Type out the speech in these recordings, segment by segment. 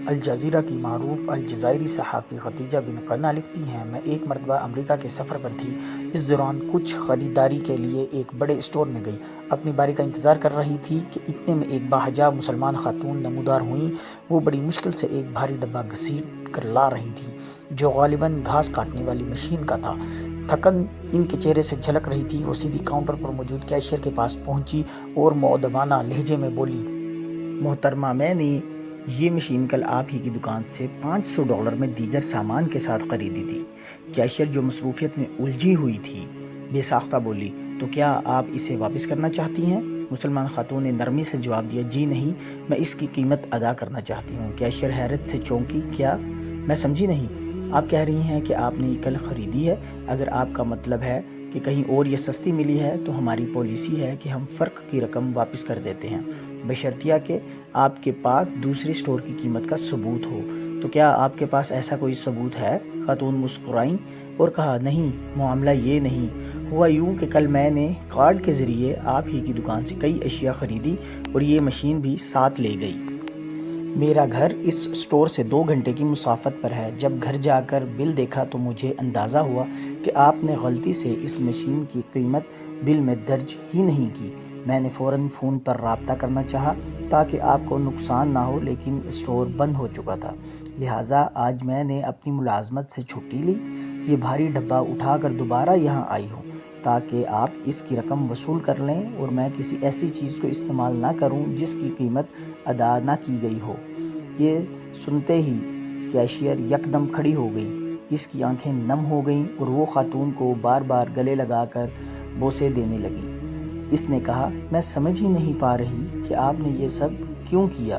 Al Jazeera کی معروف الجزائری صحافی خدیجہ بن قنا لکھتی ہیں، میں ایک مرتبہ امریکہ کے سفر پر تھی۔ اس دوران کچھ خریداری کے لیے ایک بڑے اسٹور میں گئی۔ اپنی باری کا انتظار کر رہی تھی کہ اتنے میں ایک باحجاب مسلمان خاتون نمودار ہوئیں۔ وہ بڑی مشکل سے ایک بھاری ڈبہ گھسیٹ کر لا رہی تھیں، جو غالباً گھاس کاٹنے والی مشین کا تھا۔ تھکن ان کے چہرے سے جھلک رہی تھی۔ وہ سیدھی کاؤنٹر پر موجود کیشیئر کے پاس پہنچی اور مؤدبانہ لہجے میں بولی، محترمہ، میں نے یہ مشین کل آپ ہی کی دکان سے $500 میں دیگر سامان کے ساتھ خریدی تھی۔ کیشیئر، جو مصروفیت میں الجھی ہوئی تھی، بے ساختہ بولی، تو کیا آپ اسے واپس کرنا چاہتی ہیں؟ مسلمان خاتون نے نرمی سے جواب دیا، جی نہیں، میں اس کی قیمت ادا کرنا چاہتی ہوں۔ کیشیئر حیرت سے چونکی، کیا؟ میں سمجھی نہیں۔ آپ کہہ رہی ہیں کہ آپ نے یہ کل خریدی ہے؟ اگر آپ کا مطلب ہے کہ کہیں اور یہ سستی ملی ہے تو ہماری پالیسی ہے کہ ہم فرق کی رقم واپس کر دیتے ہیں، بشرطیہ کہ آپ کے پاس دوسری اسٹور کی قیمت کا ثبوت ہو۔ تو کیا آپ کے پاس ایسا کوئی ثبوت ہے؟ خاتون مسکرائیں اور کہا، نہیں، معاملہ یہ نہیں۔ ہوا یوں کہ کل میں نے کارڈ کے ذریعے آپ ہی کی دکان سے کئی اشیاء خریدی اور یہ مشین بھی ساتھ لے گئی۔ میرا گھر اس اسٹور سے 2 گھنٹے کی مسافت پر ہے۔ جب گھر جا کر بل دیکھا تو مجھے اندازہ ہوا کہ آپ نے غلطی سے اس مشین کی قیمت بل میں درج ہی نہیں کی۔ میں نے فوراً فون پر رابطہ کرنا چاہا تاکہ آپ کو نقصان نہ ہو، لیکن اسٹور بند ہو چکا تھا، لہٰذا آج میں نے اپنی ملازمت سے چھٹی لی، یہ بھاری ڈبہ اٹھا کر دوبارہ یہاں آئی ہوں تاکہ آپ اس کی رقم وصول کر لیں اور میں کسی ایسی چیز کو استعمال نہ کروں جس کی قیمت ادا نہ کی گئی ہو۔ یہ سنتے ہی کیشیئر یکدم کھڑی ہو گئی۔ اس کی آنکھیں نم ہو گئیں اور وہ خاتون کو بار بار گلے لگا کر بوسے دینے لگی۔ اس نے کہا، میں سمجھ ہی نہیں پا رہی کہ آپ نے یہ سب کیوں کیا۔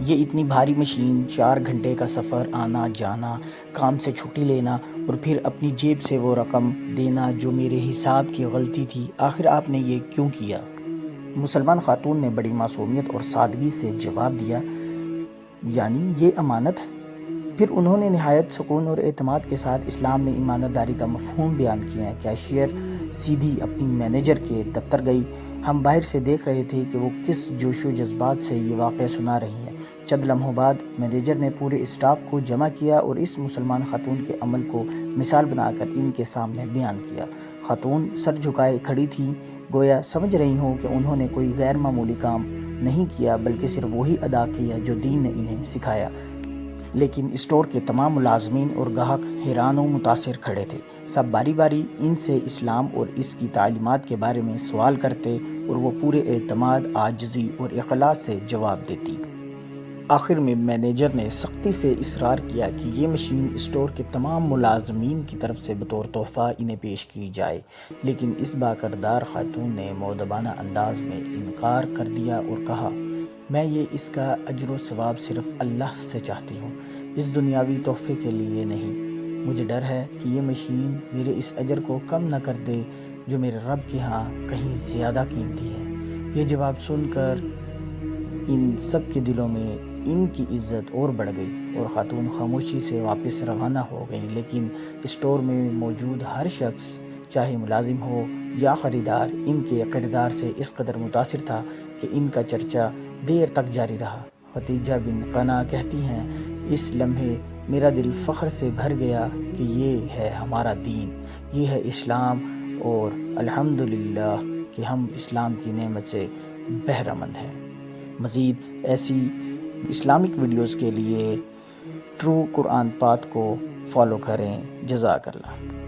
یہ اتنی بھاری مشین، 4 گھنٹے کا سفر، آنا جانا، کام سے چھٹی لینا اور پھر اپنی جیب سے وہ رقم دینا جو میرے حساب کی غلطی تھی، آخر آپ نے یہ کیوں کیا؟ مسلمان خاتون نے بڑی معصومیت اور سادگی سے جواب دیا، یعنی یہ امانت ہے۔ پھر انہوں نے نہایت سکون اور اعتماد کے ساتھ اسلام میں امانت داری کا مفہوم بیان کیا۔ کیشیئر سیدھی اپنی مینیجر کے دفتر گئی۔ ہم باہر سے دیکھ رہے تھے کہ وہ کس جوش و جذبات سے یہ واقعہ سنا رہی ہیں۔ چند لمحوں بعد مینیجر نے پورے اسٹاف کو جمع کیا اور اس مسلمان خاتون کے عمل کو مثال بنا کر ان کے سامنے بیان کیا۔ خاتون سر جھکائے کھڑی تھی، گویا سمجھ رہی ہوں کہ انہوں نے کوئی غیر معمولی کام نہیں کیا بلکہ صرف وہی ادا کیا جو دین نے انہیں سکھایا۔ لیکن اسٹور کے تمام ملازمین اور گاہک حیران و متاثر کھڑے تھے۔ سب باری باری ان سے اسلام اور اس کی تعلیمات کے بارے میں سوال کرتے اور وہ پورے اعتماد، عاجزی اور اخلاص سے جواب دیتی۔ آخر میں مینیجر نے سختی سے اصرار کیا کہ یہ مشین اسٹور کے تمام ملازمین کی طرف سے بطور تحفہ انہیں پیش کی جائے، لیکن اس باکردار خاتون نے مؤدبانہ انداز میں انکار کر دیا اور کہا، میں یہ اس کا اجر و ثواب صرف اللہ سے چاہتی ہوں، اس دنیاوی تحفے کے لیے نہیں۔ مجھے ڈر ہے کہ یہ مشین میرے اس اجر کو کم نہ کر دے جو میرے رب کے ہاں کہیں زیادہ قیمتی ہے۔ یہ جواب سن کر ان سب کے دلوں میں ان کی عزت اور بڑھ گئی اور خاتون خاموشی سے واپس روانہ ہو گئیں، لیکن اسٹور میں موجود ہر شخص، چاہے ملازم ہو یا خریدار، ان کے کردار سے اس قدر متاثر تھا کہ ان کا چرچا دیر تک جاری رہا۔ خدیجہ بن قنا کہتی ہیں، اس لمحے میرا دل فخر سے بھر گیا کہ یہ ہے ہمارا دین، یہ ہے اسلام، اور الحمدللہ کہ ہم اسلام کی نعمت سے بہرہ مند ہیں۔ مزید ایسی اسلامک ویڈیوز کے لیے ٹرو قرآن پاتھ کو فالو کریں۔ جزاک اللہ۔